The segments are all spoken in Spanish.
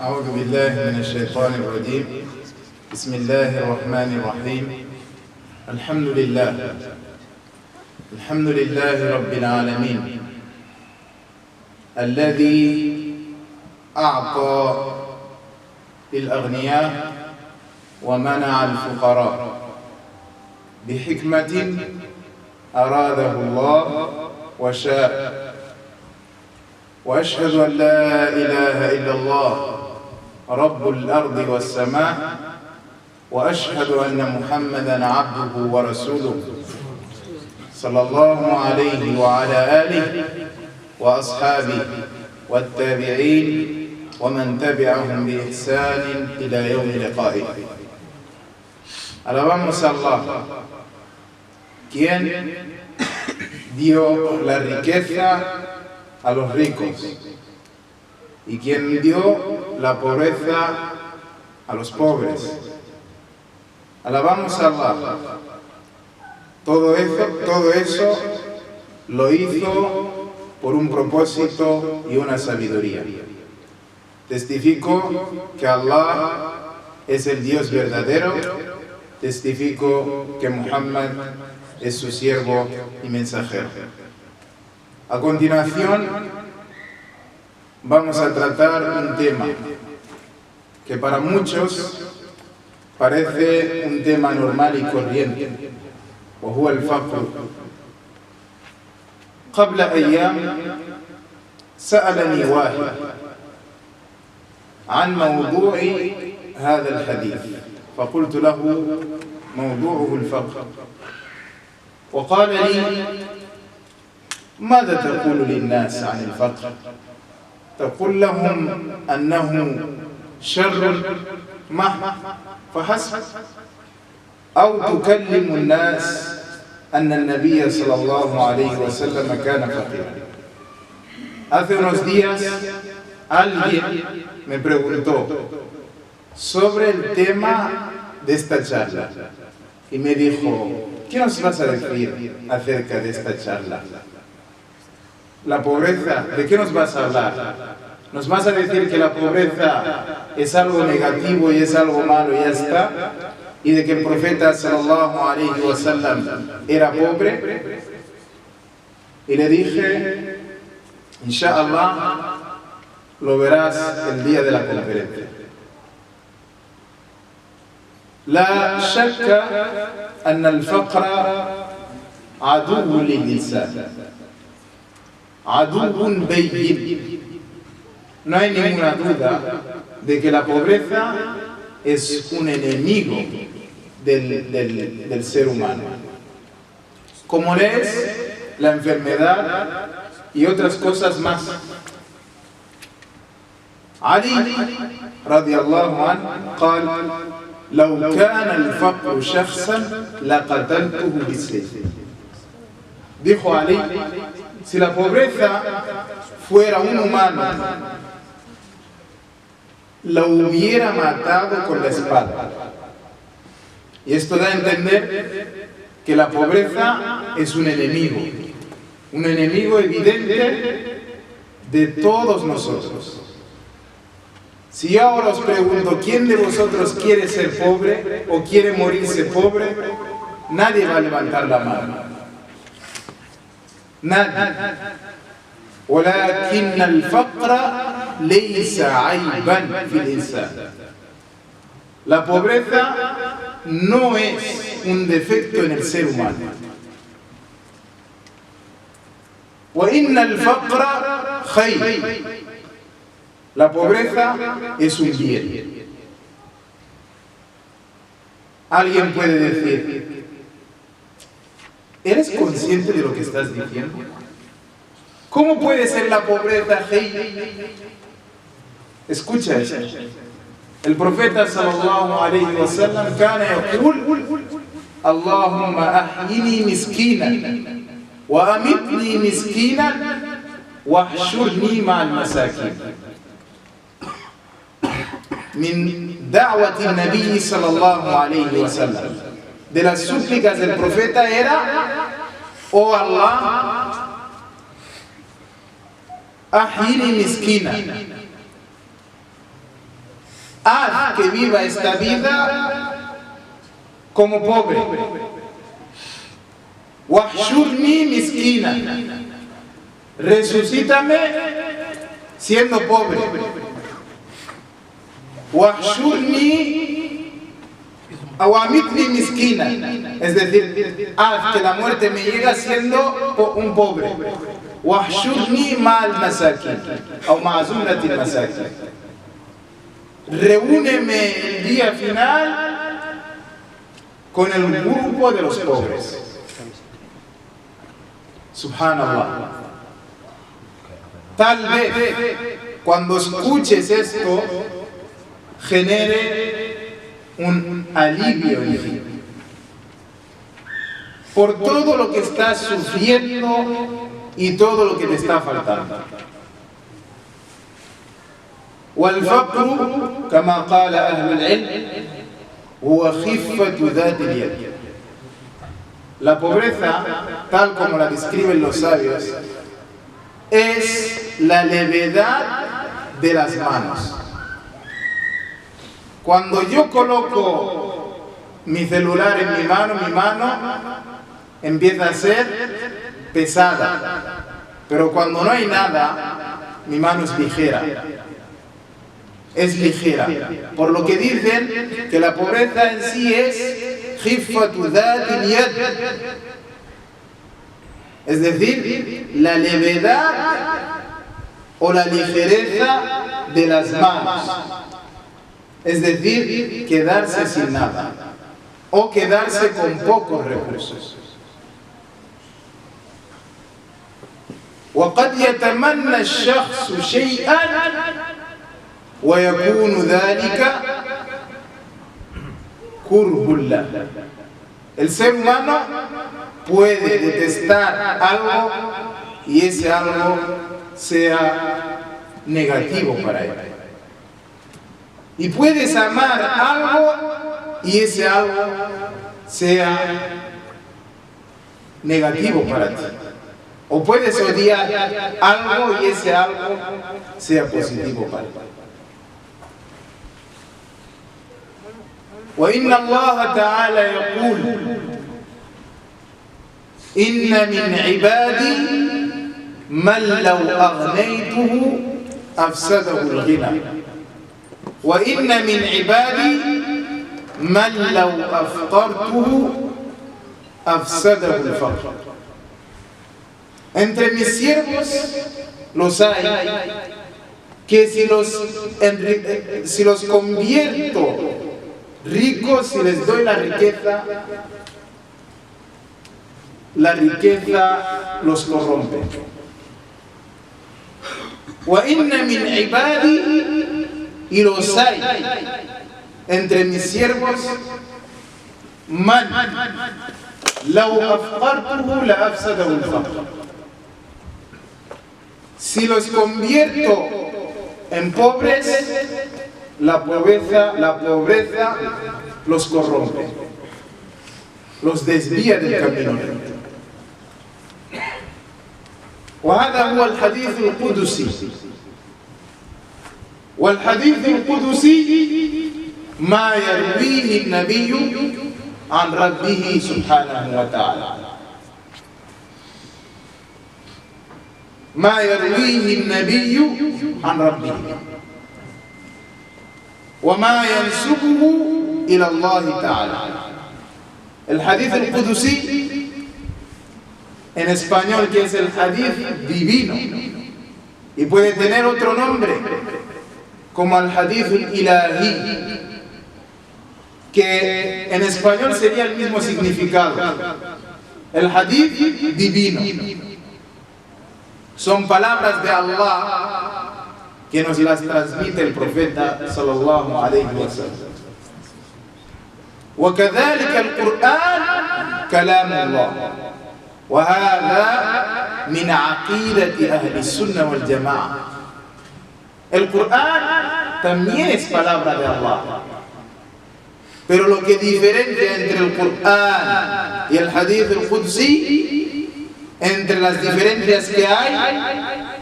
أعوذ بالله من الشيطان الرجيم. بسم الله الرحمن الرحيم. الحمد لله رب العالمين الذي أعطى للأغنياء ومنع الفقراء بحكمة أراده الله وشاء. وأشهد أن لا إله إلا الله رب الأرض والسماء، وأشهد أن محمدًا عبده ورسوله صلى الله عليه وعلى آله وأصحابه والتابعين ومن تبعهم بإحسان إلى يوم لقائه. Alabamos a Allah, quien dio la riqueza a los ricos y quien dio la pobreza a los pobres. Alabamos a Allah. Todo eso lo hizo por un propósito y una sabiduría. Testifico que Allah es el Dios verdadero. Testifico que Muhammad es su siervo y mensajero. A continuación, vamos a tratar un tema que para muchos parece un tema normal y corriente, وهو الفقر. قبل أيام سألني واحد عن موضوع هذا الحديث، فقلت له موضوعه الفقر، وقال لي: ماذا تقول للناس عن الفقر؟ تقول لهم أنه شر فحسب، أو تكلم الناس أن النبي صلى الله عليه وسلم كان فقيرا. Hace unos días alguien me preguntó sobre el tema de esta charla y me dijo: ¿qué nos vas a decir acerca de esta charla? La pobreza, ¿de qué nos vas a hablar? ¿Nos vas a decir que la pobreza es algo negativo y es algo malo y ya está? ¿Y de que el profeta sallallahu alaihi wasallam era pobre? Y le dije: Inshallah, lo verás el día de la conferencia. لا شك أن الفقر عدو للإنسان، عدو بين. No hay ninguna duda de que la pobreza es un enemigo del ser humano, como es la enfermedad y otras cosas más. Ali radiyallahu anhu قال: لو كان الفقر شخصا لقتلته بالسيف. Dijo Ali: si la pobreza fuera un humano, lo hubiera matado con la espada. Y esto da a entender que la pobreza es un enemigo evidente de todos nosotros. Si yo ahora os pregunto: ¿quién de vosotros quiere ser pobre o quiere morirse pobre? Nadie va a levantar la mano. Nadie. ولكن الفقر ليس عيبا في الإنسان. La pobreza no es un defecto en el ser humano. وإن الفقر خير. La pobreza es un bien. Alguien puede decir: ¿eres consciente de lo que estás diciendo? ¿Cómo puede ser la pobreza khayr? Escucha esto. El profeta sallallahu alayhi wa sallam kana yaqul: Allahumma ahyini miskinan wa amitni miskinan wa ahshurni ma'al masakin. Min da'wati an-nabi sallallahu alayhi wa sallam. De las súplicas del profeta era: oh Allah, ahyini miskina, haz que viva esta vida como pobre. Wahshurni miskina, resucítame siendo pobre. Wahshurni awamitni miskina, es decir, haz que la muerte me llegue siendo un pobre. Wahshurni ma'al masakin, o ma'azumnatil masakin, reúneme el día final con el grupo de los pobres. Subhanallah. Tal vez cuando escuches esto genere un alivio en ti por todo lo que estás sufriendo y todo lo que te está faltando. والفقر كما قال أهل العلم هو خفة ذات اليد. La pobreza, tal como la describen los sabios, es la levedad de las manos. Cuando yo coloco mi celular en mi mano empieza a ser pesada, pero cuando no hay nada, mi mano es ligera. Es ligera. Por lo que dicen que la pobreza en sí es khifatu dhatil yad, es decir, la levedad o la ligereza de las manos, es decir, quedarse sin nada o quedarse con pocos recursos. وقد يتمنى الشخص شيئا ويكون ذلك كره له. El ser humano puede detestar algo y ese algo sea negativo para él. Y puedes amar algo y ese algo sea negativo para ti. O puedes odiar algo y ese algo sea positivo para ti. وإن الله تعالى يقول إن من عبادي من لو أغنيته أفسده الغنى وإن من عبادي من لو أفقرته أفسده الفقر. Entre mis siervos los hay que si los convierto ricos, si les doy la riqueza los corrompe. وَإِنَّ مِنْ عِبَادِي, y los hay entre mis siervos, man لَوْ أَفْقَرْتُهُ لَأَفْسَدَهُ الْفَقْرُ. Si los convierto en pobres, la pobreza los corrompe, los desvía del camino recto. وهذا هو الحديث القدسي. والحديث القدسي ما يرويه النبي عن ربه سبحانه وتعالى، ما يرويه النبي عن ربه وما ينسبه إلى الله تعالى. El hadith al-Qudusi, en español, que es el hadith divino, y puede tener otro nombre, como el hadith al-Ilahi, que en español sería el mismo significado. El hadith divino son palabras de Allah que nos las transmite el profeta sallallahu alayhi wa sallam. وكذلك القرآن كلام الله، وهذا من عقيدة أهل السنة والجماعة. El Corán también es palabra de Allah, pero lo que diferencia entre el Corán y el Hadith al-Qudsi, entre las diferencias que hay,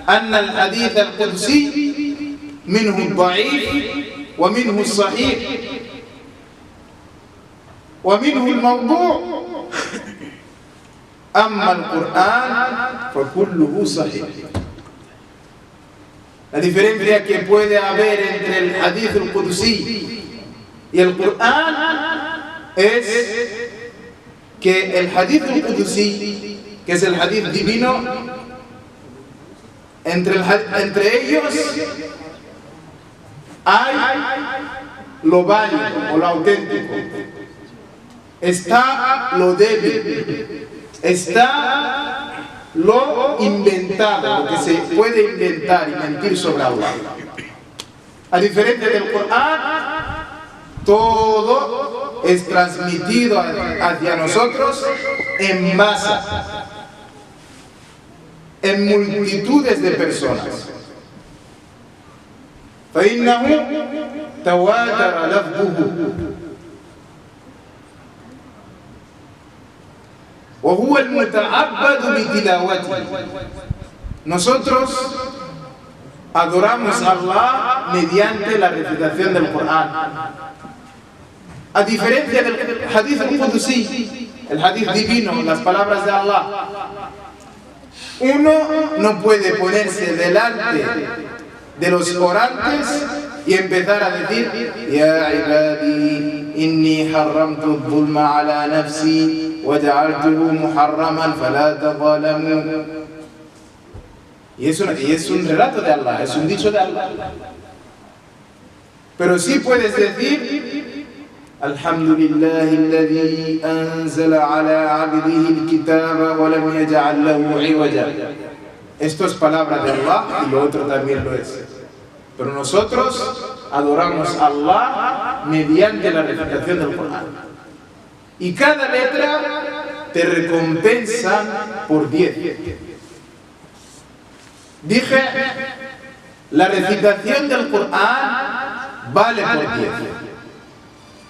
أن الحديث القدسي منه الضعيف ومنه الصحيح ومنه الموضوع. أما القرآن فكله صحيح. La diferencia que puede haber entre el hadith al-Qudsi y el Qur'an es que el hadith al-Qudsi, que es el hadith divino, entre ellos hay lo válido o lo auténtico, está lo débil, está lo inventado, lo que se puede inventar y mentir sobre Allah. A diferencia del Corán, todo es transmitido hacia nosotros en masa, en multitudes de personas. فإنه تواتر لفظه وهو المتعبد بتلاوته. Nosotros adoramos a Allah mediante la recitación del Corán. A diferencia del hadith al-Qudsi, el hadith divino, las palabras de Allah, uno no puede ponerse delante de los orantes y empezar a decir: Ya ibadi, inni harramtu al-zulma ala nafsi wa ja'altuhu muharraman fala tadhalamu. Y es un relato de Allah, es un dicho de Allah. Pero sí puedes decir: Alhamdulillahi alladhi anzala ala abdihi al-kitaba wa lam yaj'al lahu 'iwaja. Esto es palabra de Allah y lo otro también lo es. Pero nosotros adoramos a Allah mediante la recitación del Corán. Y cada letra te recompensa por 10. Dije, la recitación del Corán vale por 10.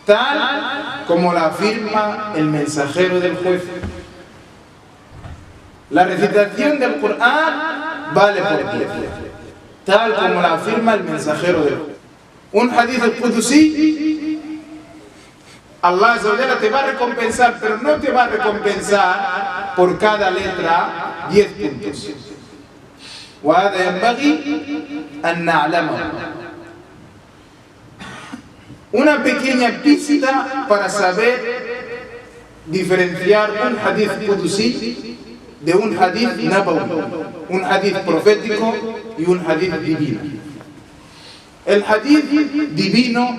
Tal como la afirma el mensajero del juez. La recitación del Corán vale por 10, tal como la afirma el mensajero del juez. Un hadith al-Qudsi, Allah Azza wa Jalla te va a recompensar, pero no te va a recompensar por cada letra 10 puntos. وهذا ينبغي أن نعلمه. Una pequeña pista para saber diferenciar un hadith Qudsi de un hadith nabawi, un hadith profético y un hadith divino. El hadith divino,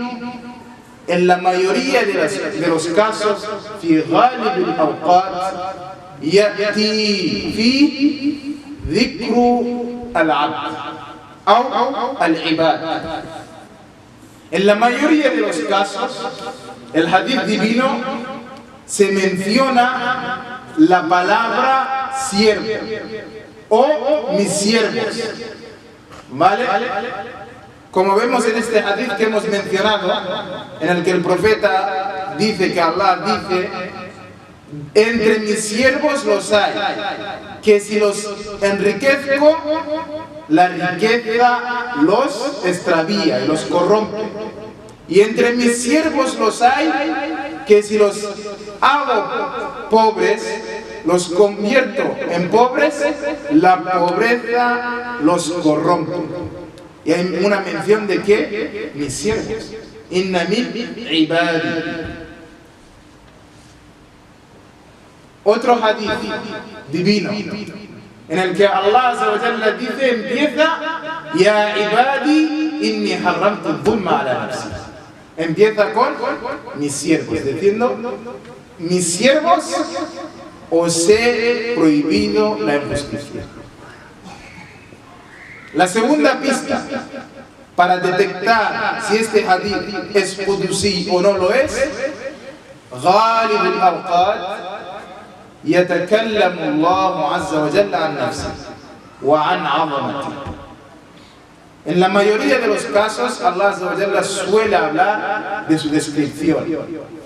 en la mayoría de los casos, في غالب الأوقات يأتي فيه ذكر العبد أو العباد. En la mayoría de los casos, el hadith divino se menciona la palabra siervo o mis siervos, ¿vale? Como vemos en este hadith que hemos mencionado, en el que el profeta dice que Allah dice: entre mis siervos los hay, que si los enriquezco, la riqueza los extravía y los corrompe. Y entre mis siervos los hay, que si los hago pobres, los convierto en pobres, la pobreza los corrompe. Y hay una mención de que mis siervos, inna min ibadi. Otro hadith divino en el que Allah Azza wa Jalla dice, empieza: Ya ibadi inni harramtu al-zulma ala nafsi. Empieza con mis siervos, diciendo: mis siervos os he prohibido la injusticia. La segunda pista para detectar si este hadith es Qudsi o no lo es: غالب الأوقات يتكلم الله عز وجل عن نفسه وعن عظمته. En la mayoría de los casos, Allah Azza wa Jalla suele hablar de su descripción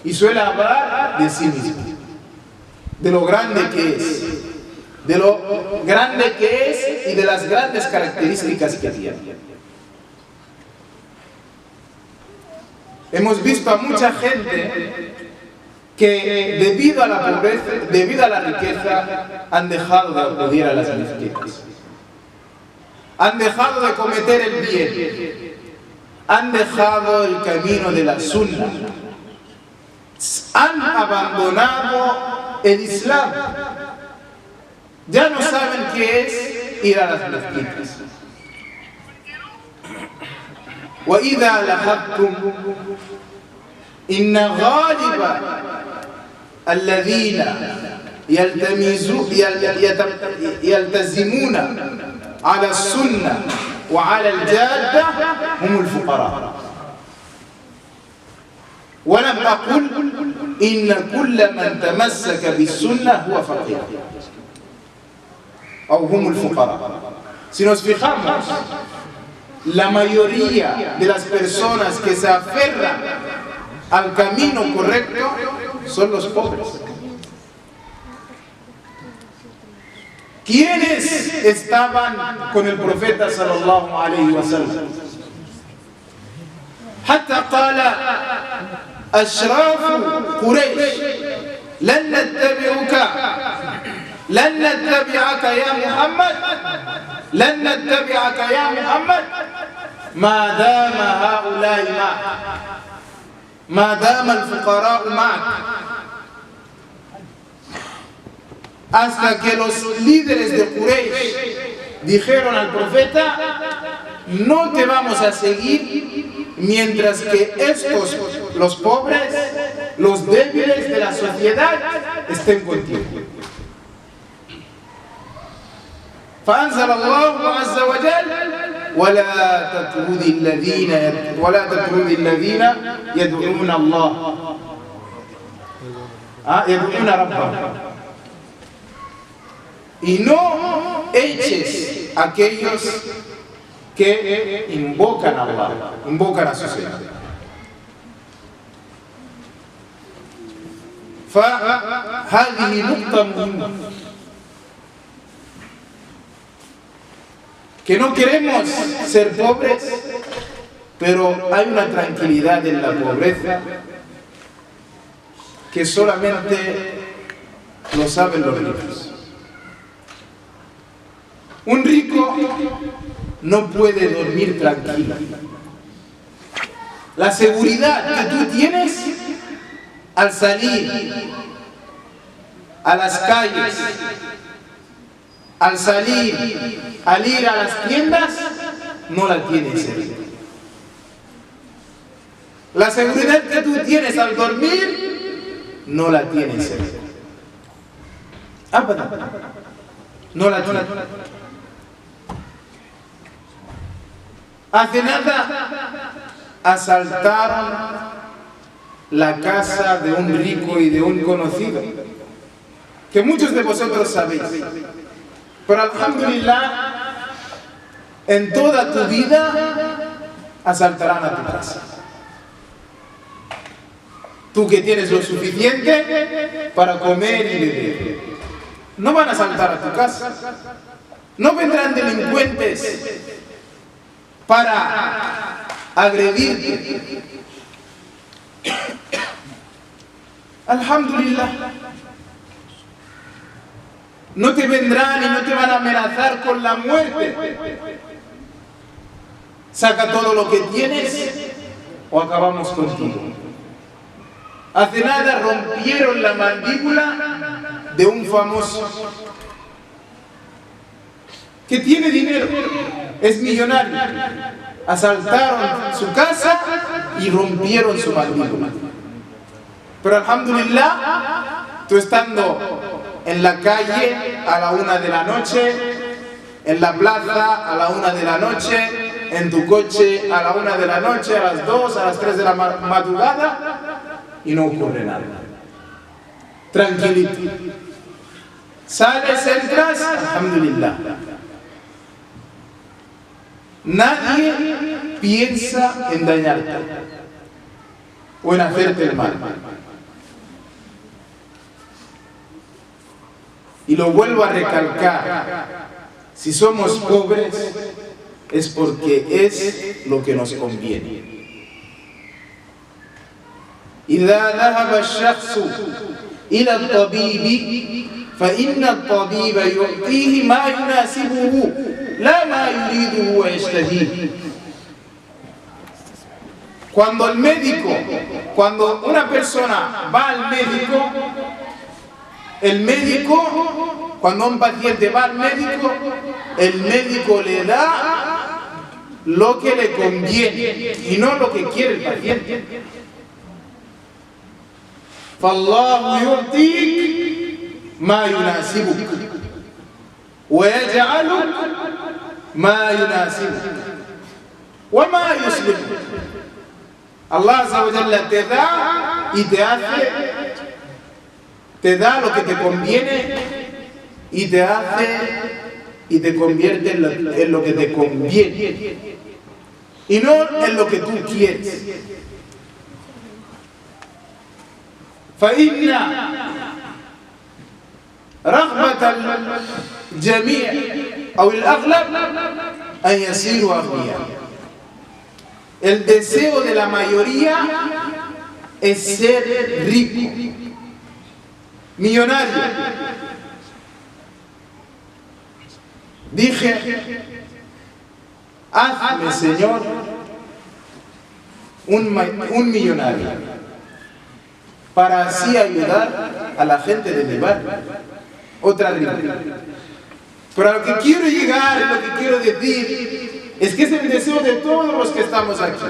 y suele hablar de sí mismo, de lo grande que es, y de las grandes características que tiene. Hemos visto a mucha gente que debido a la pobreza, debido a la riqueza, han dejado de acudir a las mezquitas. Han dejado de cometer el bien. Han dejado el camino de la sunna. Han abandonado el Islam. Ya no saben qué es ir a las mezquitas. وإذا لحقتم إن غالب الذين يلتزمون على السنة وعلى الجادة هم الفقراء. ولم أقل إن كل من تمسك بالسنة هو فقير أو هم الفقراء. Si nos fijamos, la mayoría de las personas que se aferran al camino correcto son los pobres. ¿Quiénes estaban con el profeta sallallahu alayhi wa sallam? حتى قال أشراف قريش لن نتبعك يا محمد ما دام هؤلاء معك ما دام الفقراء معك. Hasta que los líderes de Quraysh dijeron al profeta: no te vamos a seguir mientras que estos, los pobres, los débiles de la sociedad, estén contigo. فأنزل الله عز وجل ولا تطرد الذين يدعون الله يدعون ربهم. Y no eches a aquellos que invocan a Allah, invocan a su Señor. فهذه نقطة مهمة. Que no queremos ser pobres, pero hay una tranquilidad en la pobreza que solamente lo saben los ricos. Un rico no puede dormir tranquilo. La seguridad que tú tienes al salir a las calles, al ir a las tiendas, no la tienes. La seguridad que tú tienes al dormir, no la tienes. No la tienes. Hace nada asaltaron la casa de un rico y de un conocido, que muchos de vosotros sabéis. Pero alhamdulillah, en toda tu vida asaltarán a tu casa. Tú que tienes lo suficiente para comer y beber, no van a asaltar a tu casa. No vendrán delincuentes para agredirte. Alhamdulillah. No te vendrán y no te van a amenazar con la muerte. Saca todo lo que tienes o acabamos contigo. Hace nada rompieron la mandíbula de un famoso que tiene dinero, es millonario. Asaltaron su casa y rompieron su mandíbula. Pero alhamdulillah, tú estando en la calle a la 1 de la noche, en la plaza a la 1 de la noche, en tu coche a la 1 de la noche, a las 2, a las 3 de la madrugada, y no ocurre nada. Tranquilito. Sales, entras, alhamdulillah. Nadie piensa en dañarte o en hacerte el mal. Y lo vuelvo a recalcar, si somos pobres es porque es lo que nos conviene. إذا ذهب الشخص إلى الطبيب فإن الطبيب يعطيه ما يناسبه لا ما يريده ويشتهيه. Cuando una persona va al médico, el médico, cuando un paciente va al médico, el médico le da lo que le conviene y no lo que quiere el paciente. فالله يعطيك ما يناسبك ويجعلك ما يناسبك وما يصلحك. Allah Azza wa Jalla te da y te da lo que te conviene y te convierte en lo que te conviene y no en lo que tú quieres. فإن رغبة الجميع أو الأغلب أن يصيروا أغنياء. El deseo de la mayoría es ser rico, millonario. Dije, hazme, Señor, un millonario, para así ayudar a la gente de mi barrio. Otra rica. Pero a lo que quiero llegar, lo que quiero decir, es que es el deseo de todos los que estamos aquí.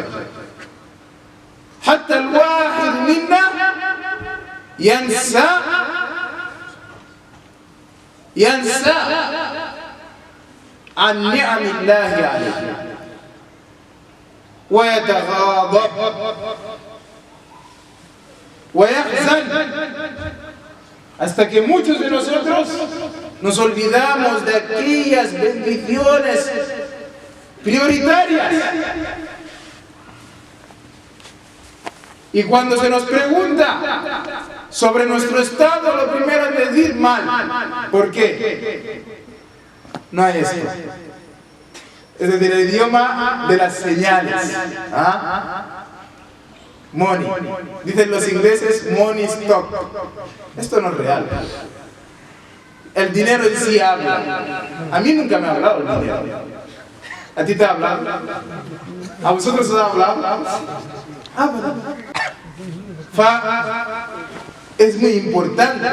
حتى الواحد منا ينسى عن نعم الله عليه ويتغاضب ويحزن, hasta que muchos de nosotros nos olvidamos de aquellas bendiciones prioritarias. Y cuando se nos pregunta sobre nuestro estado, lo primero es decir mal. ¿Por qué? No hay esto. Es decir, el idioma de las señales. ¿Ah? Money. Dicen los ingleses, money stock. Esto no es real. El dinero en sí habla. A mí nunca me ha hablado el dinero. ¿A ti te ha hablado? ¿A vosotros os ha hablado? Es muy importante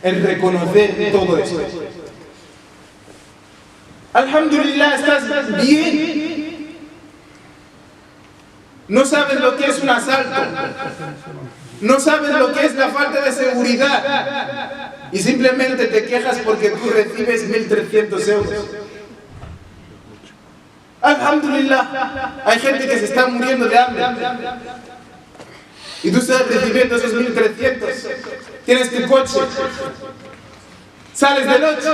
el reconocer todo esto. Alhamdulillah, estás bien. No sabes lo que es un asalto. No sabes lo que es la falta de seguridad. Y simplemente te quejas porque tú recibes 1.300 euros. Alhamdulillah, hay gente que se está muriendo de hambre y tú estás recibiendo esos 1.300. Tienes tu coche, sales de noche,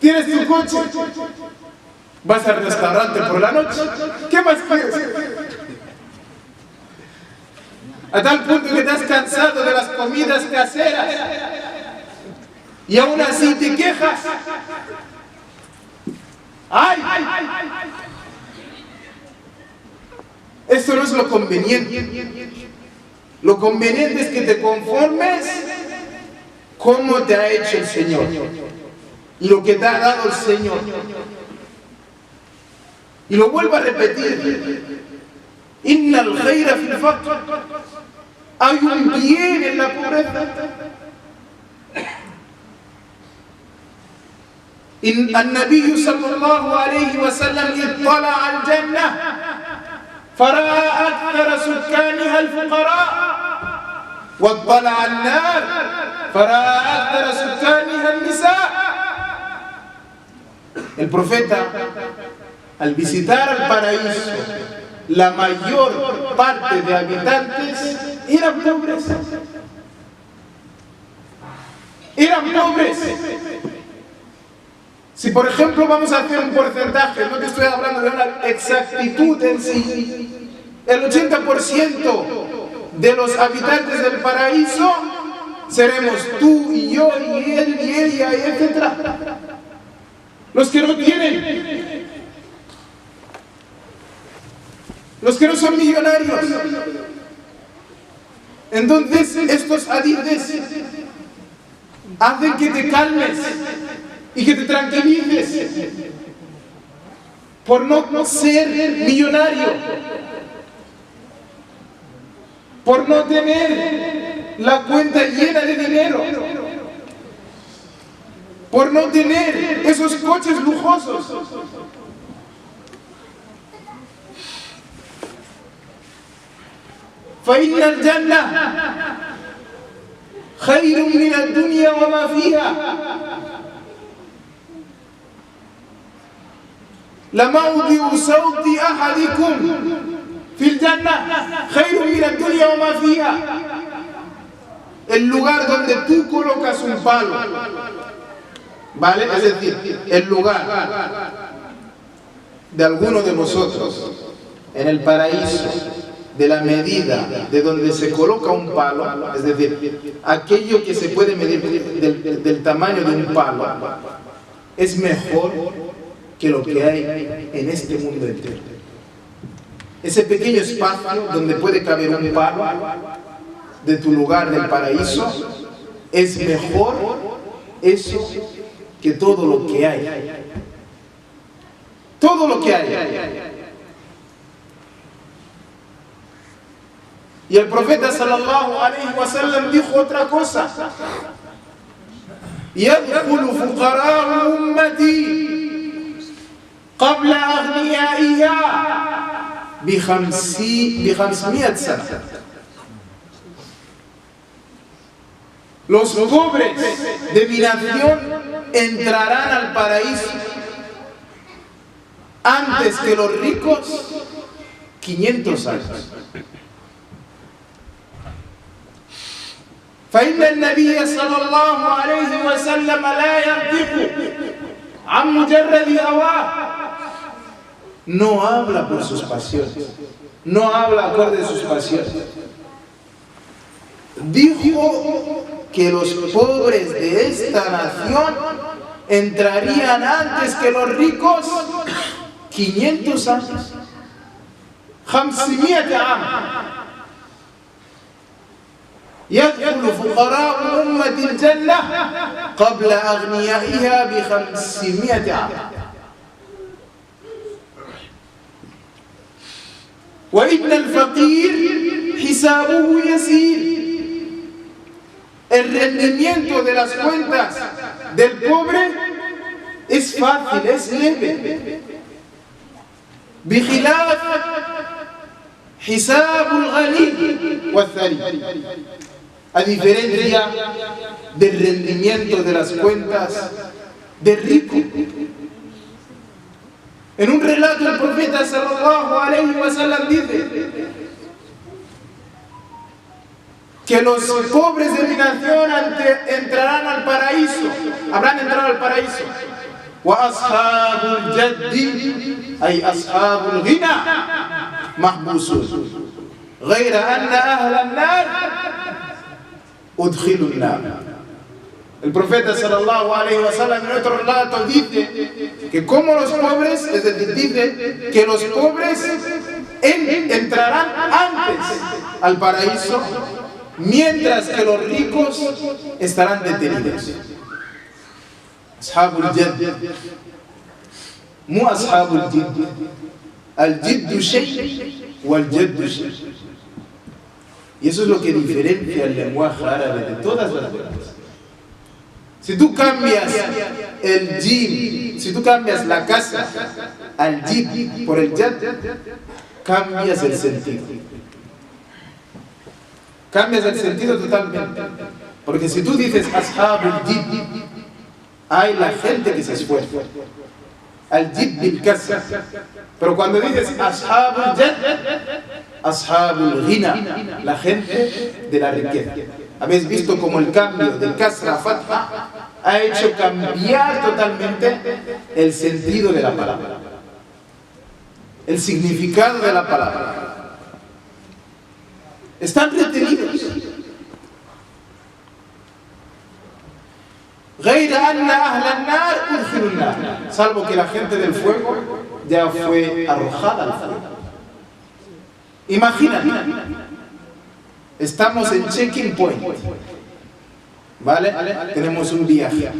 tienes tu coche, vas al restaurante por la noche. ¿Qué más quieres? A tal punto que te has cansado de las comidas caseras y aún así te quejas. ¡Ay! Esto no es lo conveniente. Lo conveniente es que te conformes como te ha hecho el Señor y lo que te ha dado el Señor. Y lo vuelvo a repetir. Inna al-khayra fil faqr. Hay un bien en la pobreza. النبي صلى الله عليه وسلم اطلع على الجنة فرأى أكثر سكانها الفقراء واطلع على النار فرأى أكثر سكانها النساء. El profeta, al visitar el paraíso, la mayor parte de habitantes eran pobres. Eran pobres. Si por ejemplo vamos a hacer un porcentaje, no te estoy hablando de una exactitud en sí, el 80% de los habitantes del paraíso seremos tú y yo y él y ella, etc. los que no tienen, los que no son millonarios. Entonces estos hadices hacen que te calmes y que te tranquilices por no ser millonario, por no tener la cuenta llena de dinero, por no tener esos coches lujosos. فإن الجنة خير من الدنيا وما فيها لموضع صوت أحدكم في الجنة خير من الدنيا وما فيها. El lugar donde tú colocas un palo, ¿vale? Es decir, el lugar de alguno de vosotros en el paraíso, de la medida de donde se coloca un palo, es decir, aquello que se puede medir del tamaño de un palo, es mejor que lo que hay en este mundo entero. Ese pequeño espacio donde puede caber un palo de tu lugar del paraíso, es mejor eso que todo lo que hay. Todo lo que hay. Y el profeta sallallahu alayhi wa sallam dijo otra cosa: يدخل فقراء أمتي قبل أغنيائها ب500 سنة. Los pobres de mi nación entrarán al paraíso antes que los ricos 500 años. فإن النبي صلى الله عليه وسلم لا ينطق عن مجرد هواه. No habla por sus pasiones, no habla acorde de sus pasiones. Dijo que los pobres de esta nación entrarían antes que los ricos 500 años. 500 años. يدخل فقراء أمة الجنة قبل أغنيائها ب500 عام. وإن الفقير حسابه يسير. El rendimiento de las cuentas del pobre es fácil, es leve. بخلاف حساب الغني والثري. A diferencia del rendimiento de las cuentas del rico. En un relato el profeta sallallahu alayhi wa sallam dice que los pobres de mi nación entrarán al paraíso, habrán entrado al paraíso. وأصحاب الجد أي أصحاب الغنى محبوسون غير أن أهل النار أدخلوا النار. El profeta sallallahu alayhi wa sallam en otro relato dice que como los pobres, es decir, dice que los pobres entrarán antes al paraíso, mientras que los ricos estarán detenidos. أصحاب الجد مو أصحاب الجد. الجد شيء والجد شيء. Y eso es lo que diferencia el lenguaje árabe de todas las lenguas. Si tú cambias el jim, si tú cambias la casa al jid por el jad, cambias el sentido. Cambias el sentido totalmente. Porque si tú dices ashabul jid, hay la gente que se esfuerza. Al jid bil kasra. Pero cuando dices ashabul jad, ashabul ghina, la gente de la riqueza. Habéis visto como el cambio de kasra a fatha ha hecho cambiar totalmente el sentido de la palabra, el significado de la palabra. Están retenidos. salvo que la gente del fuego ya fue arrojada al fuego. Imagínate, estamos en checking point, ¿vale? Tenemos un viaje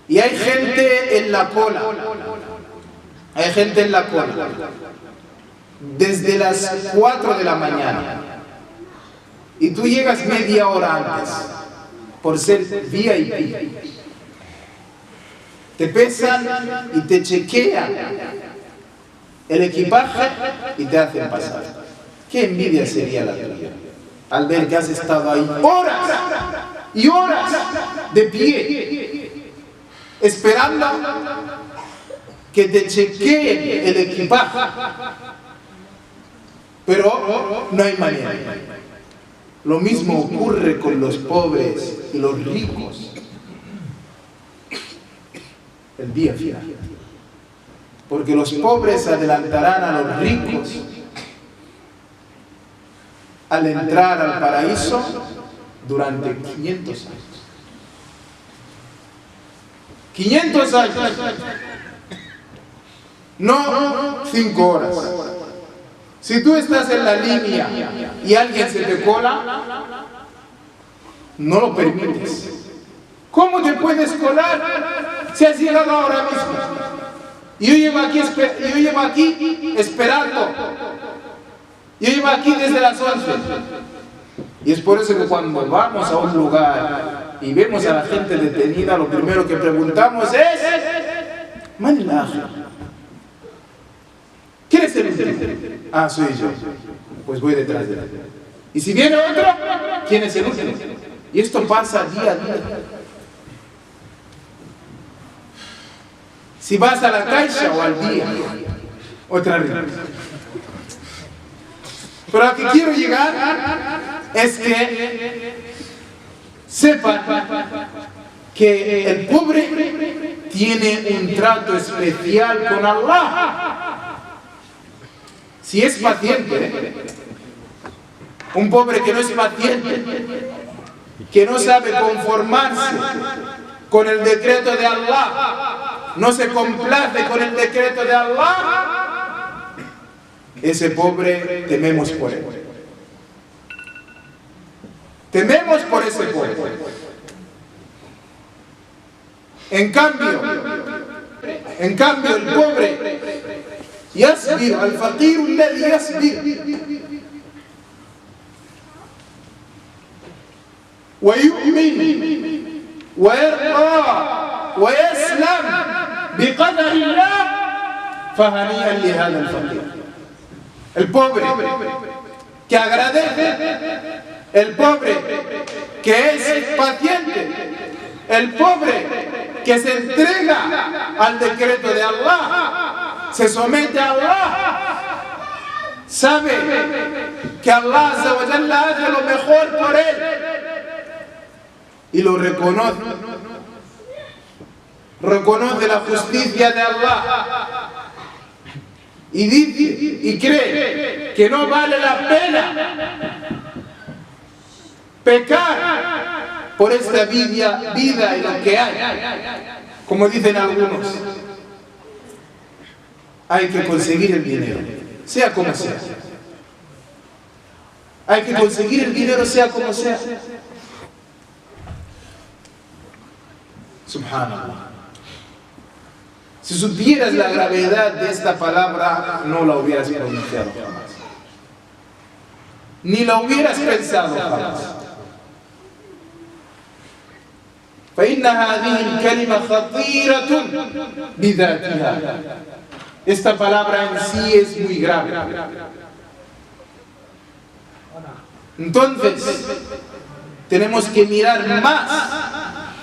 y hay gente en la cola, desde las 4 de la mañana, y tú llegas media hora antes por ser VIP. Te pesan y te chequean el equipaje y te hacen pasar. ¿Qué envidia sería la tuya al ver que has estado ahí horas y horas de pie esperando que te chequeen el equipaje? Pero no hay manera. Lo mismo ocurre con los pobres y los ricos el día final. Porque los pobres adelantarán a los ricos al entrar al paraíso durante 500 años. 500 años. No 5 horas. Si tú estás en la línea y alguien se te cola, no lo permites. ¿Cómo te puedes colar si has llegado ahora mismo? Yo llevo aquí esperando. Yo llevo aquí desde las 11. Y es por eso que cuando vamos a un lugar y vemos a la gente detenida, lo primero que preguntamos es: ¿Man el ángel? ¿Quién es el último? Ah, soy yo. Pues voy detrás de él. Y si viene otro, ¿quién es el último? Y esto pasa día a día. Si vas a la caixa o al día, otra vez. Pero a lo que quiero llegar es que sepan que el pobre tiene un trato especial con Allah. Si es paciente, un pobre que no es paciente, que no sabe conformarse con el decreto de Allah, no se complace con el decreto de Allah, ese pobre tememos por él. Tememos por ese pobre. En cambio, el pobre يصبر الفقير الذي يصبر ويؤمن ويرضى ويسلم بقدر الله فهنيئا لهذا الفقير. El pobre que agradece, el pobre que es paciente, el pobre que se entrega al decreto de Allah, se somete a Allah, sabe que Allah Azza wa Jalla hace lo mejor por él y lo reconoce. Reconoce la justicia de Allah y dice y cree que no vale la pena pecar por esta vida y lo que hay. Como dicen algunos, hay que conseguir el dinero, sea como sea. Hay que conseguir el dinero, sea como sea. Subhanallah. Si supieras la gravedad de esta palabra, no la hubieras pronunciado jamás. Ni la hubieras pensado jamás. فإن هذه الكلمة خطيرة بذاتها. Esta palabra en sí es muy grave. Entonces, tenemos que mirar más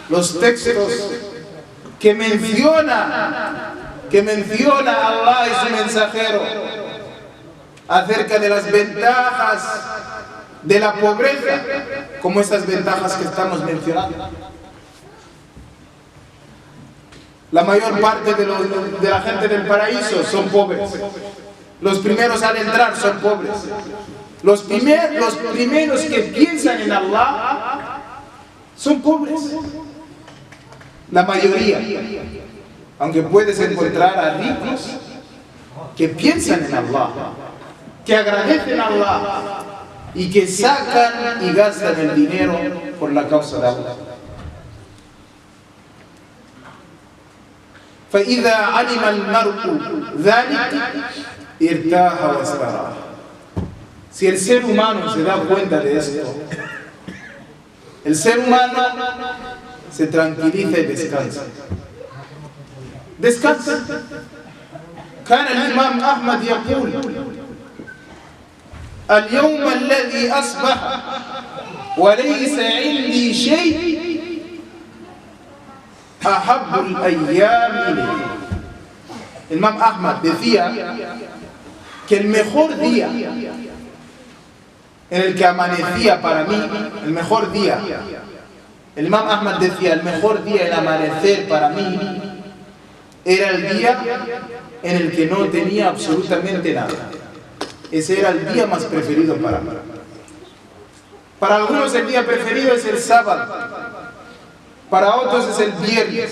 los textos que menciona a Allah y su mensajero acerca de las ventajas de la pobreza, como esas ventajas que estamos mencionando. La mayor parte de la gente del paraíso son pobres. Los primeros al entrar son pobres. Los primeros que piensan en Allah son pobres. La mayoría, aunque puedes encontrar a ricos que piensan en Allah, que agradecen a Allah y que sacan y gastan el dinero por la causa de Allah. فإذا علم المرء ذلك ارتاح واستراح. Si el ser humano se da cuenta de esto, el ser humano se tranquiliza y descansa. Descansa. كان الإمام أحمد يقول: اليوم الذي أصبح وليس عندي شيء أحب الأيام إلي. El Imam Ahmad decía que el mejor día en el que amanecía para mí, el mejor día, el Imam Ahmad decía, el mejor día en amanecer para mí era el día en el que no tenía absolutamente nada. Ese era el día más preferido para mí. Para algunos el día preferido es el sábado, para otros es el viernes,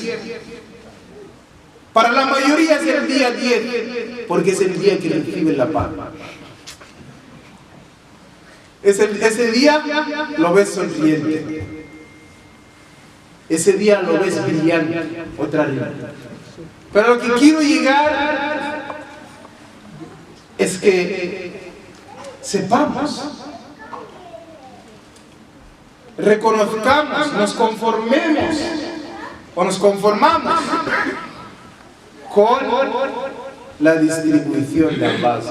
para la mayoría es el día 10, porque es el día que reciben la paz. Ese día lo ves sonriente, ese día lo ves brillante, otra rima. Pero lo que quiero llegar es que sepamos, reconozcamos, nos conformemos o nos conformamos con la distribución de Allah.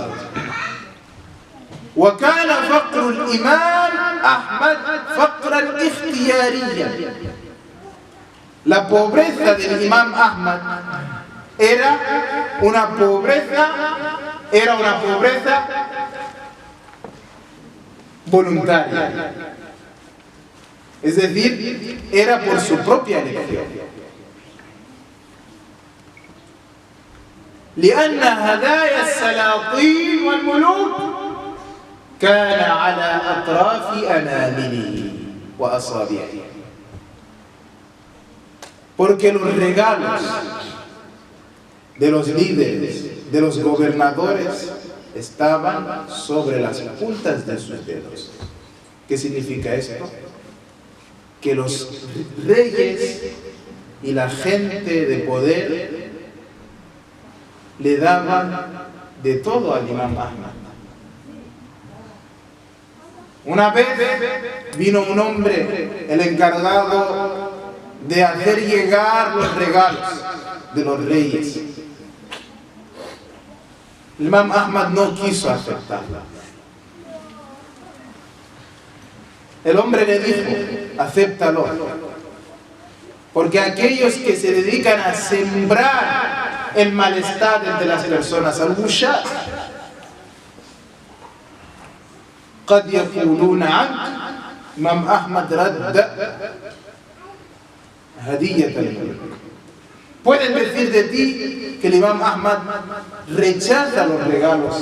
وكان فقر الإمام أحمد فقرا اختياريا. La pobreza del Imam Ahmad era una pobreza voluntaria. Es decir, era por su propia elección. لأن هدايا السلاطين والملوك كان على أطراف أنامله وأصابعه. Porque los regalos de los líderes, de los gobernadores, estaban sobre las puntas de sus dedos. ¿Qué significa esto? Que los reyes y la gente de poder le daban de todo al Imam Ahmad. Una vez vino un hombre, el encargado de hacer llegar los regalos de los reyes. El Imam Ahmad no quiso aceptarla. El hombre le dijo: acéptalo, porque aquellos que se dedican a sembrar el malestar entre las personas, al-bushat, قد يقولون عنك Imam Ahmad radda hadiyat al-mulk. Pueden decir de ti que el Imam Ahmad rechaza los regalos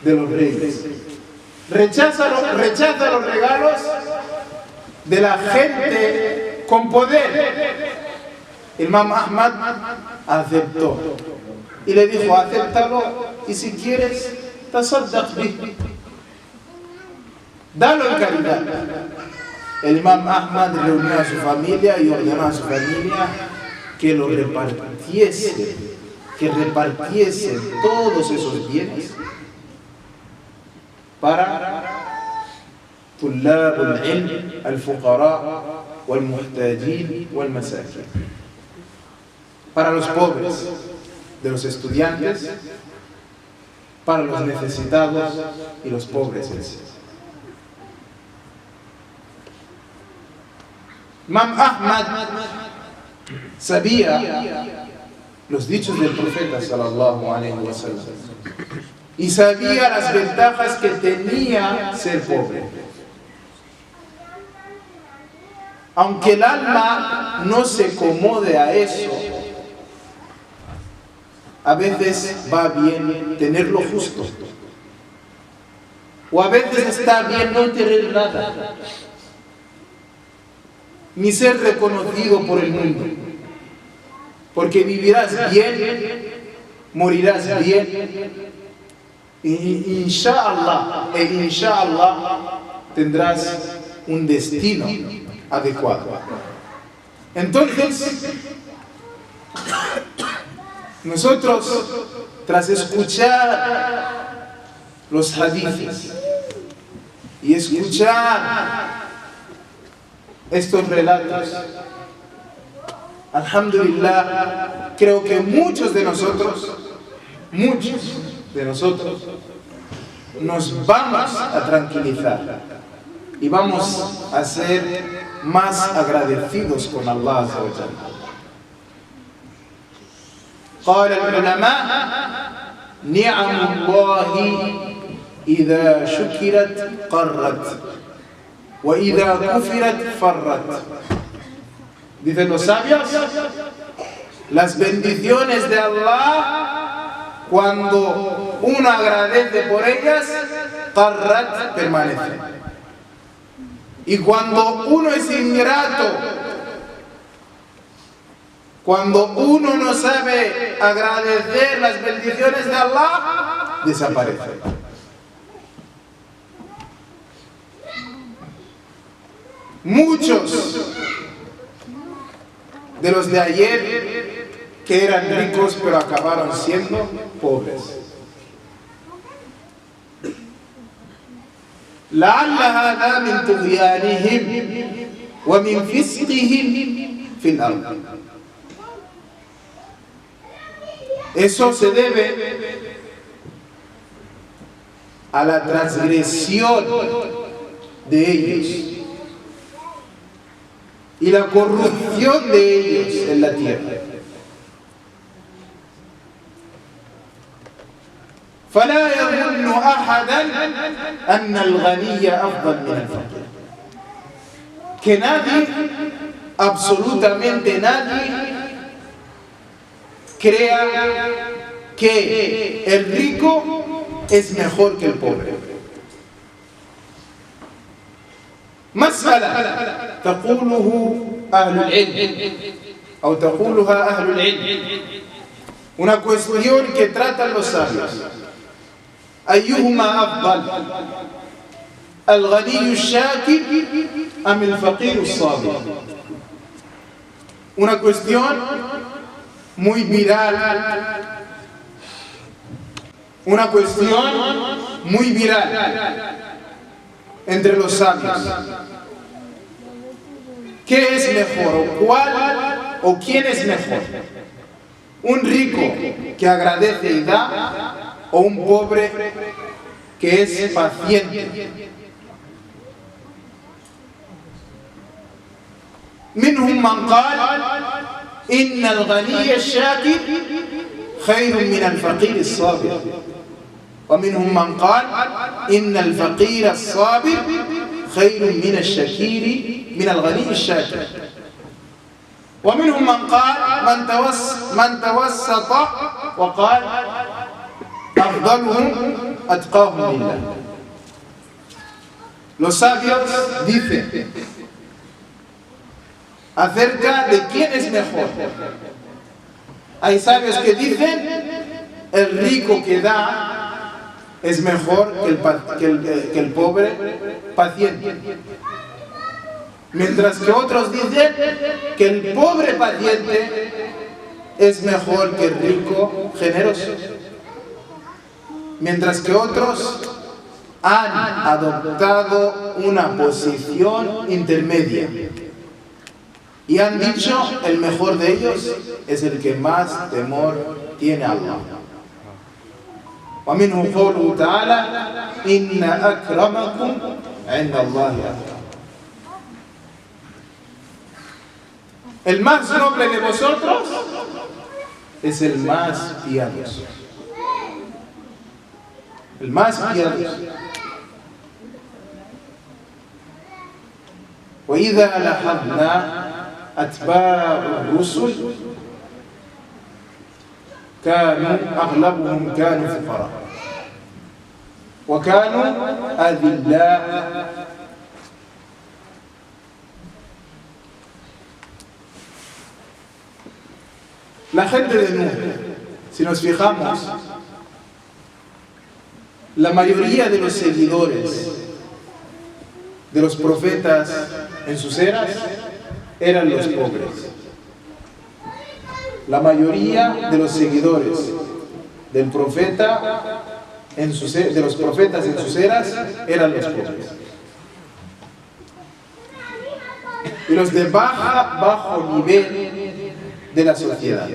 de los reyes, rechaza los regalos de la gente con poder. El Imam Ahmad aceptó y le dijo: acéptalo, y si quieres, tasaddaq bih, dalo en caridad. El Imam Ahmad reunió a su familia y ordenó a su familia que lo repartiese, que repartiesen todos esos bienes para طلاب العلم الفقراء والمحتاجين والمساكين, para los pobres de los estudiantes, para los necesitados y los pobres. Imam Ahmad sabía los dichos del profeta sallallahu alaihi wasallam y sabía las ventajas que tenía ser pobre. Aunque el alma no se acomode a eso, a veces va bien tener lo justo, o a veces está bien no tener nada, ni ser reconocido por el mundo. porque vivirás bien, morirás bien, y inshallah tendrás un destino adecuado. Entonces, nosotros, tras escuchar los hadices y escuchar estos relatos, alhamdulillah, creo que muchos de nosotros nos vamos a tranquilizar y vamos a ser más agradecidos con Allah Azza wa Jalla. قال العلماء نعم الله إذا شكرت قرت وإذا كفرت فرت. Dicen los sabios, las bendiciones de Allah, cuando uno agradece por ellas, qarrat, permanece. Y cuando uno es ingrato, cuando uno no sabe agradecer las bendiciones de Allah, desaparece. Muchos de los de ayer que eran ricos pero acabaron siendo pobres. لعل هذا من طغيانهم ومن فسقهم في الأرض. Eso se debe a la transgresión de ellos y la corrupción de ellos en la tierra. فلا يظن أحدا أن الغني أفضل من الفقير. Que nadie, absolutamente nadie, crea que el rico es mejor que el pobre. مسألة تقوله أهل العلم أو تقولها أهل العلم. Una cuestión que tratan los sabios. أيهما أفضل الغني الشاكر أم الفقير الصابر. Una cuestión muy viral. Una cuestión muy viral entre los sabios. ¿Qué es mejor o cuál o quién es mejor? ¿Un rico que agradece y da o un pobre que es paciente? منهم من قال إن الغني الشاكر خير من الفقير الصابر، ومنهم من قال إن الفقير الصابر خير من الشكير من الغني الشاكر، ومنهم من قال من توسط وقال أفضلهم أتقاهم لله. Los sabios dicen acerca de quién es mejor. Hay sabios que dicen el rico que da es mejor que el pobre paciente, mientras que otros dicen que el pobre paciente es mejor que el rico generoso, mientras que otros han adoptado una posición intermedia y han dicho el mejor de ellos es el que más temor tiene a Allah. ومنه قوله تعالى إن أكرمكم عند الله أتقاكم. El más noble de vosotros es el más piadoso. El más piadoso. وإذا لاحظنا أتباع الرسل كانوا أغلبهم كانوا فقراء وكانوا أذلاء. La gente de Nuh, si nos fijamos, la mayoría de los seguidores de los profetas en sus eras eran los pobres. La mayoría de los seguidores del profeta de los profetas en sus eras eran los pobres. Y los de bajo nivel de la sociedad.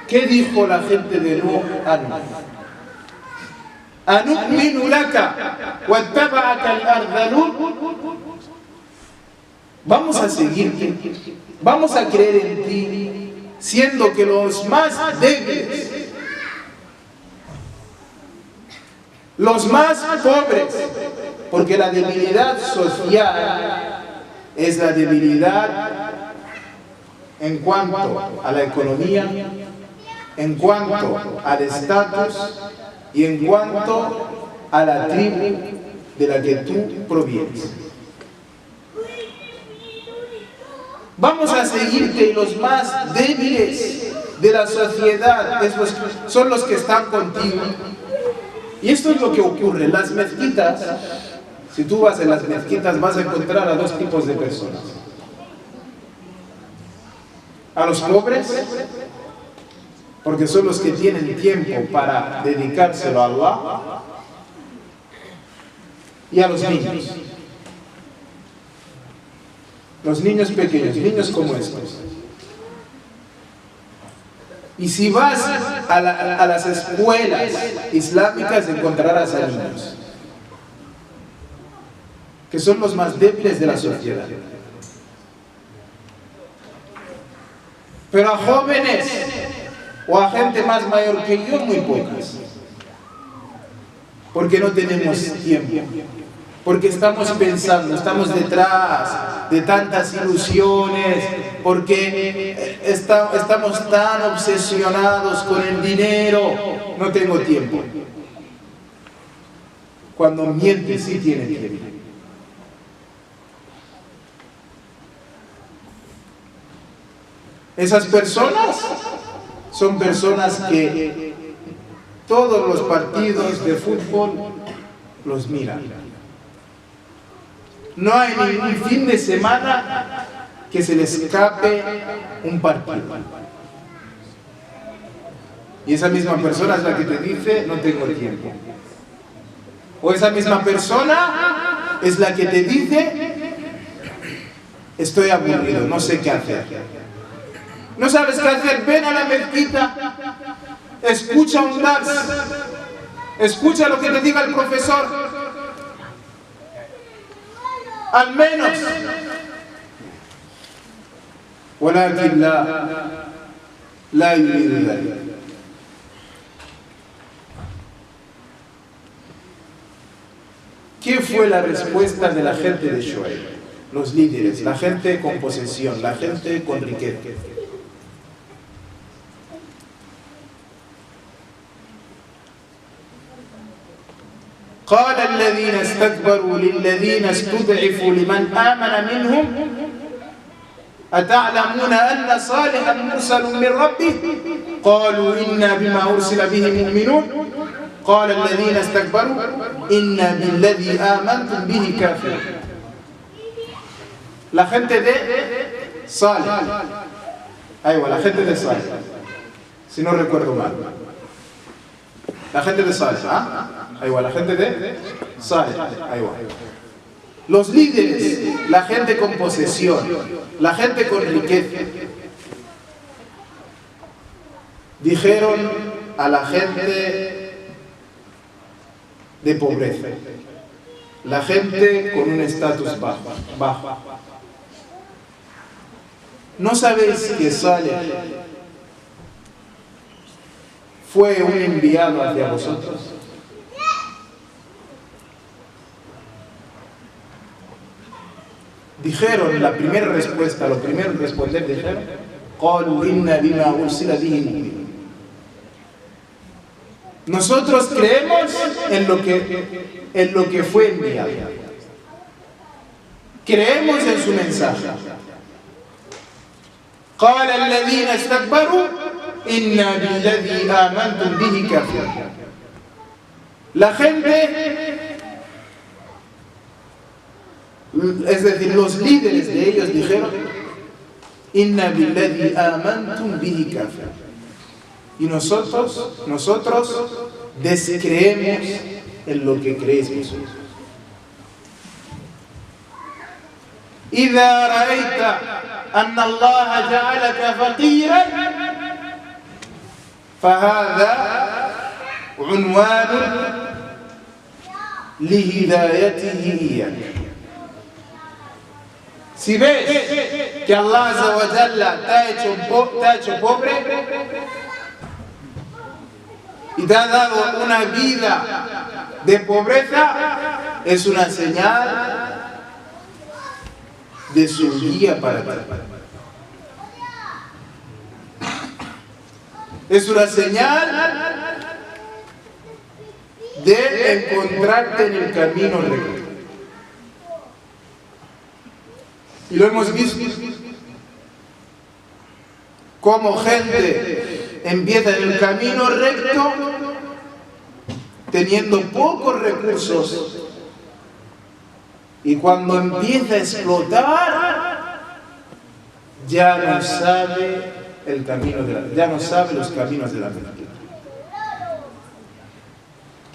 ¿Qué dijo la gente de Nuh a Nuh? ¿Anu'minu laka wattaba'aka al-ardhalun? Vamos a seguirte, vamos a creer en ti, siendo que los más débiles, los más pobres, porque la debilidad social es la debilidad en cuanto a la economía, en cuanto al estatus y en cuanto a la tribu de la que tú provienes. Vamos a seguirte, y los más débiles de la sociedad son los que están contigo. Y esto es lo que ocurre en las mezquitas. Si tú vas en las mezquitas vas a encontrar a dos tipos de personas: a los pobres, porque son los que tienen tiempo para dedicárselo a Allah, y a los niños. Los niños pequeños, niños como estos. Y si vas a las escuelas islámicas encontrarás a niños, que son los más débiles de la sociedad. Pero a jóvenes o a gente más mayor que yo, muy pocas. Porque no tenemos tiempo. Porque estamos pensando, estamos detrás de tantas ilusiones, porque estamos tan obsesionados con el dinero. No tengo tiempo. Cuando miente, sí tiene tiempo. Esas personas son personas que todos los partidos de fútbol los miran. No hay ningún fin de semana que se les escape un partido. Y esa misma persona es la que te dice: no tengo tiempo. O esa misma persona es la que te dice: estoy aburrido, no sé qué hacer. ¿No sabes qué hacer? Ven a la mezquita, escucha un dars, escucha lo que te diga el profesor. Al menos. ولكن لا يريد ذلك. ¿Qué fue la respuesta de la gente de Shuaib? Los líderes, la gente con posesión, la gente con riqueza. قال الذين استكبروا للذين استضعفوا لمن آمن منهم أتعلمون أن صالحا مرسل من ربه قالوا إنا بما أرسل به مؤمنون قال الذين استكبروا إنا بالذي آمنتم به كافرون. La gente de Salih, la gente de Salih, si no recuerdo mal, la gente de Salih, la gente de Salih, los líderes, la gente con posesión, la gente con riqueza, dijeron a la gente de pobreza, la gente con un estatus bajo: ¿no sabéis que Salih fue un enviado hacia vosotros? Dijeron, la primera respuesta, lo primero en responder, dijeron: قالوا إنا بما أرسل به مؤمنون. Nosotros creemos en lo que fue enviado. Creemos en su mensaje. قال الذين استكبروا إنا بالذي آمنتم به كافرون. La gente, es decir, los líderes de ellos dijeron: Inna billadhi amantum bihi kafir. Y nosotros descreemos en lo que creéis vosotros. إذا رأيت أن الله جعلك فقيرا فهذا عنوان لهدايته إياك. Si ves que Allah Azza wa Jalla te ha hecho pobre y te ha dado una vida de pobreza, es una señal de su guía para ti. Es una señal de encontrarte en el camino recto. Y lo hemos visto, como gente empieza en el camino recto teniendo pocos recursos, y cuando empieza a explotar ya no sabe el camino ya no sabe los caminos de la vida.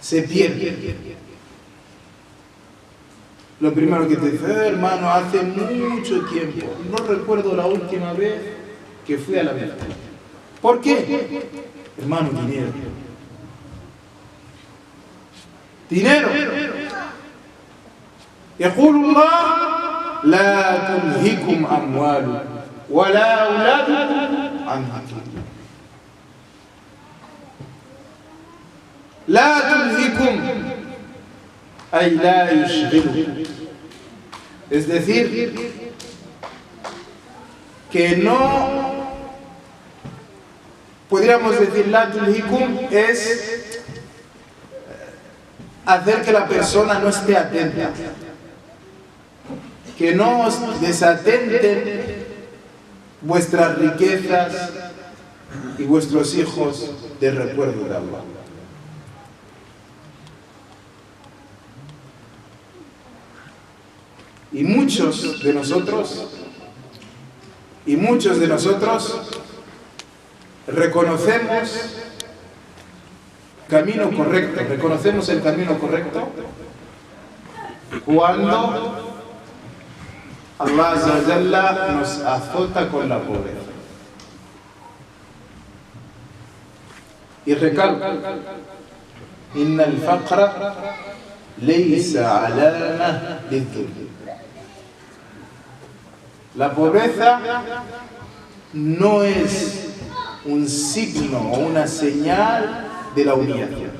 Se pierde. Lo primero que te dice: hermano, hace mucho tiempo, no recuerdo la última vez que fui a la Meca. ¿Por qué? Hermano, dinero. Dinero. يقول الله: لا تلهكم أموالكم ولا أولادكم عن ذكر الله. لا تلهكم أي لا يشغلكم. Es decir, que no, podríamos decir, la tulhikum es hacer que la persona no esté atenta, que no os desatenten vuestras riquezas y vuestros hijos del recuerdo de Allah. Y muchos de nosotros reconocemos camino correcto, reconocemos el camino correcto cuando Allah Azza wa Jalla nos azota con la pobreza. Y recalco: Inna al-faqra laysa alama lidhulm. La pobreza no es un signo o una señal de la humillación.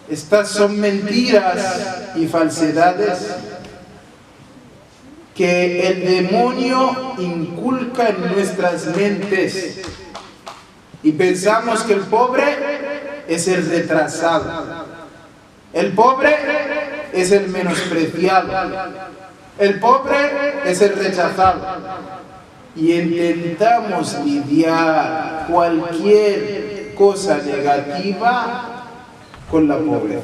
Estas son mentiras y falsedades que el demonio inculca en nuestras mentes, y pensamos que el pobre es el retrasado, el pobre es el menospreciado, el pobre es el rechazado, y intentamos lidiar cualquier cosa negativa con la pobreza.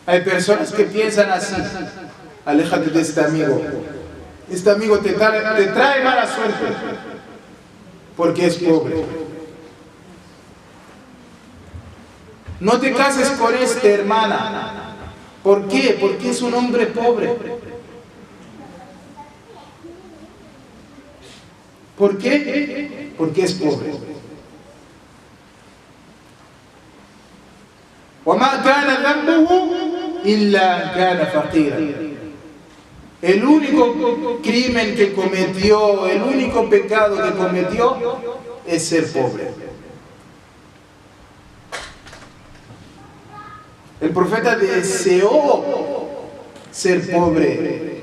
Hay personas que piensan así: aléjate de este amigo te trae mala suerte porque es pobre. No te cases con este, hermana. ¿Por qué? Porque es un hombre pobre. ¿Por qué? Porque es pobre. وما كان ذنبه إلا كان فقيرا. El único crimen que cometió, el único pecado que cometió es ser pobre. El profeta deseó ser pobre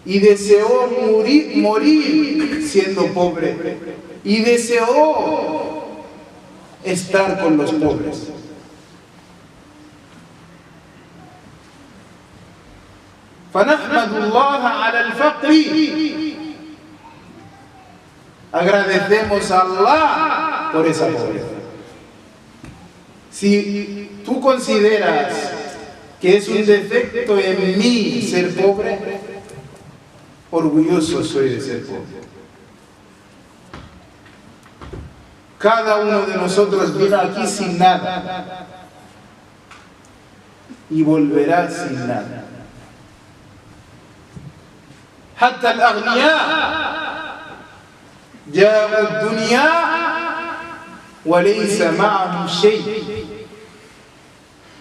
y deseó morir siendo pobre y deseó estar con los pobres. فنحمد الله على الفقر. Agradecemos a Allah por esa pobreza. Si tú consideras que es un defecto en mí ser pobre, orgulloso soy de ser pobre. Cada uno de nosotros vino aquí sin nada y volverá sin nada. حتى الأغنياء جاءوا الدنيا وليس معهم شيء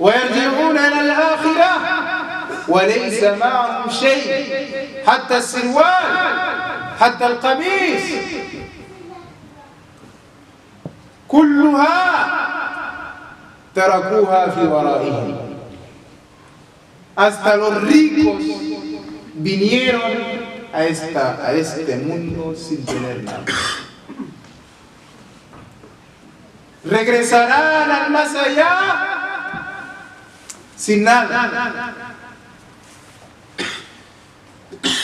ويرجعون إلى الآخرة وليس معهم شيء حتى السروال حتى القميص كلها تركوها في ورائهم. Hasta los ricos vinieron a este mundo sin tener nada. Regresarán al más allá sin nada.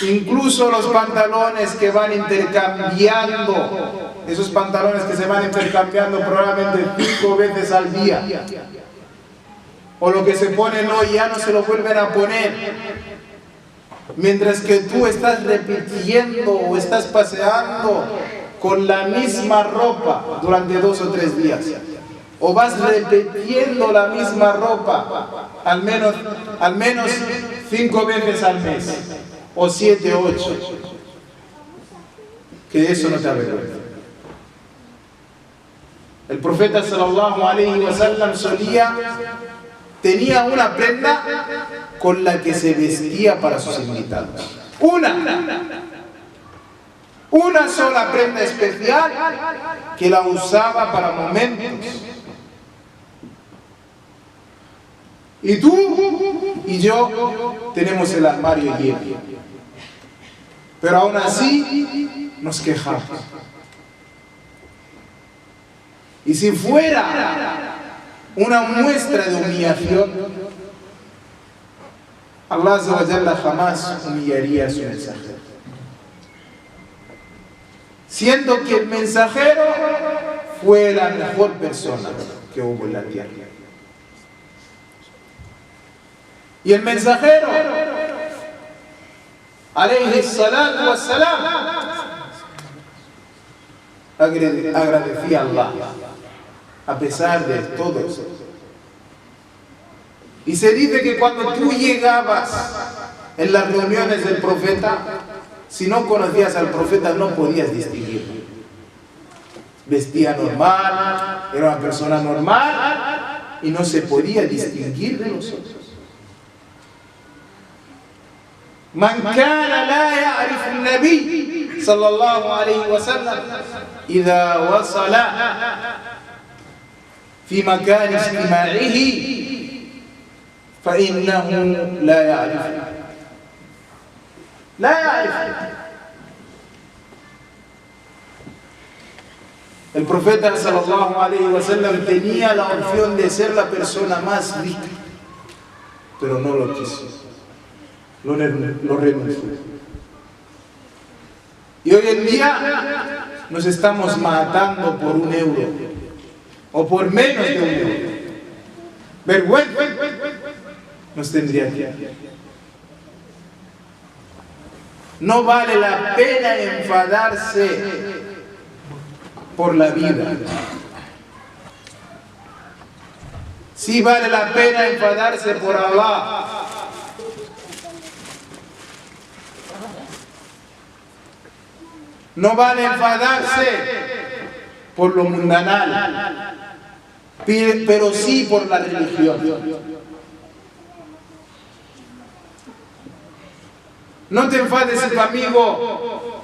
Incluso los pantalones que van intercambiando, esos pantalones que se van intercambiando probablemente 5 veces al día, o lo que se ponen hoy ya no se lo vuelven a poner, mientras que tú estás repitiendo o estás paseando con la misma ropa durante 2 o 3 días, o vas repitiendo la misma ropa al menos 5 veces al mes, o 7 o 8, que eso no te avergüenza. El profeta sallallahu alaihi wasallam tenía una prenda con la que se vestía para sus invitados. Una sola prenda especial que la usaba para momentos. Y tú y yo tenemos el armario lleno. Pero aún así nos quejamos. Y si fuera una muestra de humillación, Allah Azza wa Jalla jamás humillaría a su mensajero. Siendo que el mensajero fue la mejor persona que hubo en la tierra. Y el mensajero, alayhi salatu wassalam, agradecía a Allah a pesar de todo eso. Y se dice que cuando tú llegabas en las reuniones del profeta, si no conocías al profeta no podías distinguirlo. Vestía normal, era una persona normal y no se podía distinguir de los otros. Man kana la ya'rifu an-nabi sallallahu alayhi wa sallam idha wasala في مكان اجتماعه فإنه لا يعرف. El profeta sallallahu alaihi wasallam tenía la opción de ser la persona más rica, pero no lo quiso, lo renunció. Y hoy en día nos estamos matando por €1 o por menos de €1. Vergüenza nos tendría que. No vale la pena enfadarse por la vida. Sí vale la pena enfadarse por Allah. No vale enfadarse por lo mundanal, pero sí por la religión. No te enfades si tu amigo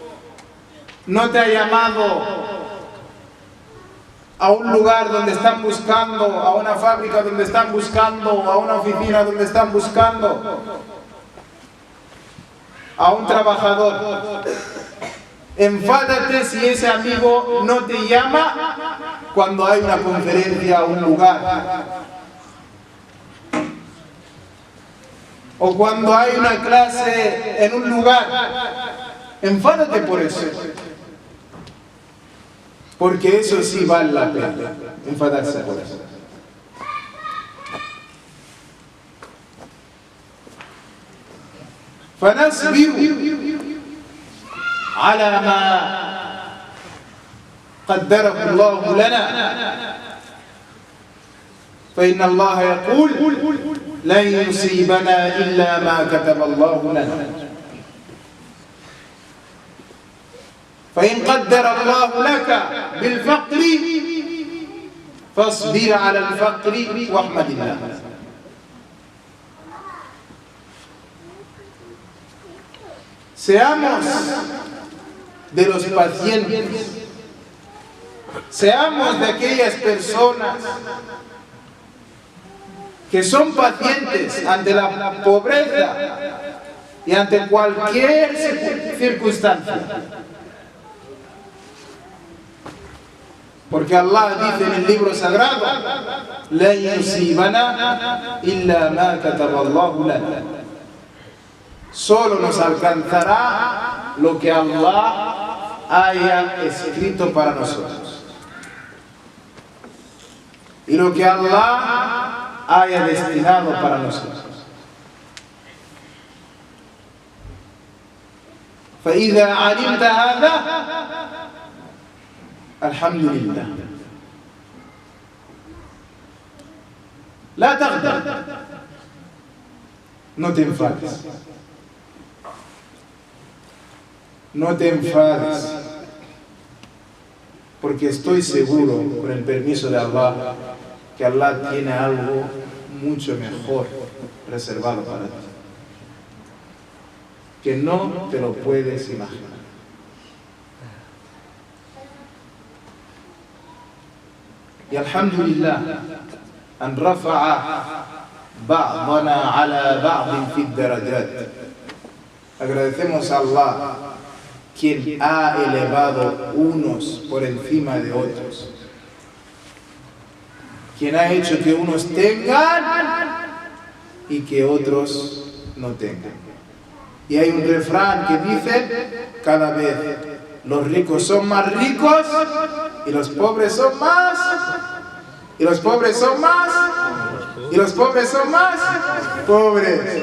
no te ha llamado a un lugar donde están buscando, a una fábrica donde están buscando, a una oficina donde están buscando, a un trabajador. Enfádate si ese amigo no te llama cuando hay una conferencia o un lugar. o cuando hay una clase en un lugar, enfádate por eso. Porque eso sí vale la pena, enfadarse por eso. فنصبر على ما قدره الله لنا فإن الله يقول لن يصيبنا إلا ما كتب الله لنا فإن قدر الله لك بالفقر فاصبر على الفقر واحمد الله. Seamos de los pacientes, seamos de aquellas personas que son pacientes ante la pobreza y ante cualquier circunstancia. Porque Allah dice en el libro sagrado: "La yusibana illa ma kataba Allahu lana". Solo nos alcanzará lo que Allah haya escrito para nosotros y lo que Allah haya destinado para nosotros. فإذا علمت هذا الحمد لله لا تغضب. No te enfades. No te enfades, porque estoy seguro, con el permiso de Allah, que Allah tiene algo mucho mejor reservado para ti, que no te lo puedes imaginar. Y alhamdulillah, an rafa'a ba'dana ala ba'din fi darajat. Agradecemos a Allah, quien ha elevado unos por encima de otros, quien ha hecho que unos tengan y que otros no tengan. Y hay un refrán que dice: cada vez los ricos son más ricos y los pobres son más, y los pobres son más, y los pobres son más pobres.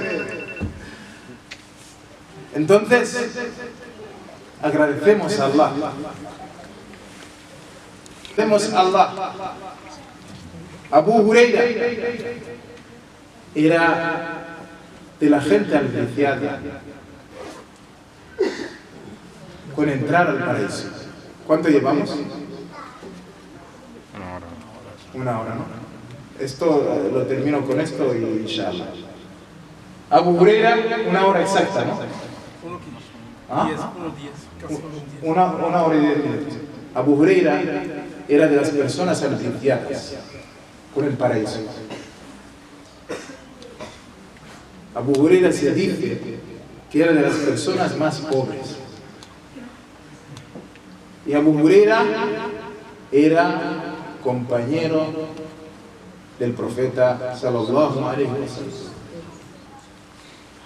Entonces, agradecemos a Allah. Agradecemos a Allah. Abu Huraira era de la gente aliciada con entrar al paraíso. ¿Cuánto llevamos? Una hora, ¿no? Esto lo termino con esto y inshallah. Abu Huraira, una hora exacta, ¿no? ¿Ah? Una hora y 10 minutos. Abu Huraira era de las personas aliciadas con el paraíso. Abu Huraira se dice que era de las personas más pobres. Y Abu Huraira era compañero del profeta sallallahu alaihi wasallam.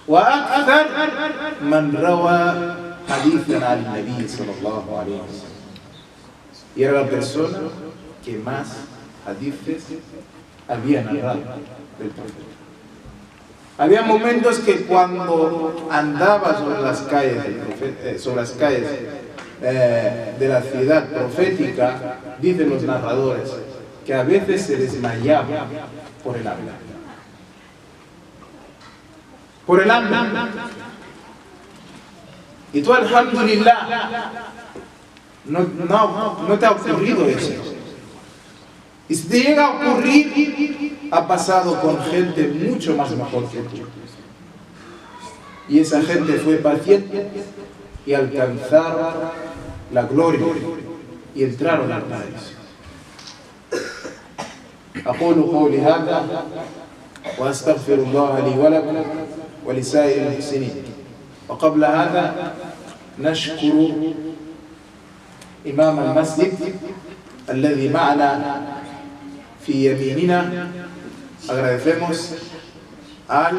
وأكثر من روى حديثا عن النبي صلى الله عليه وسلم. Y era la persona que más hadices había narrado del profeta. Había momentos que cuando andaba sobre las calles de la ciudad profética, dicen los narradores que a veces se desmayaba por el hambre. Por el hambre. Y tú, alhamdulillah, no te ha ocurrido eso. Y si te llega a ocurrir, ha pasado con gente mucho más mejor que tú. Y esa gente fue paciente y alcanzaron la gloria y entraron al paraíso. أقول قولي هذا وأستغفر الله لي ولكم ولسائر المحسنين. وقبل هذا نشكر إمام المسجد الذي معنا في يميننا. Agradecemos al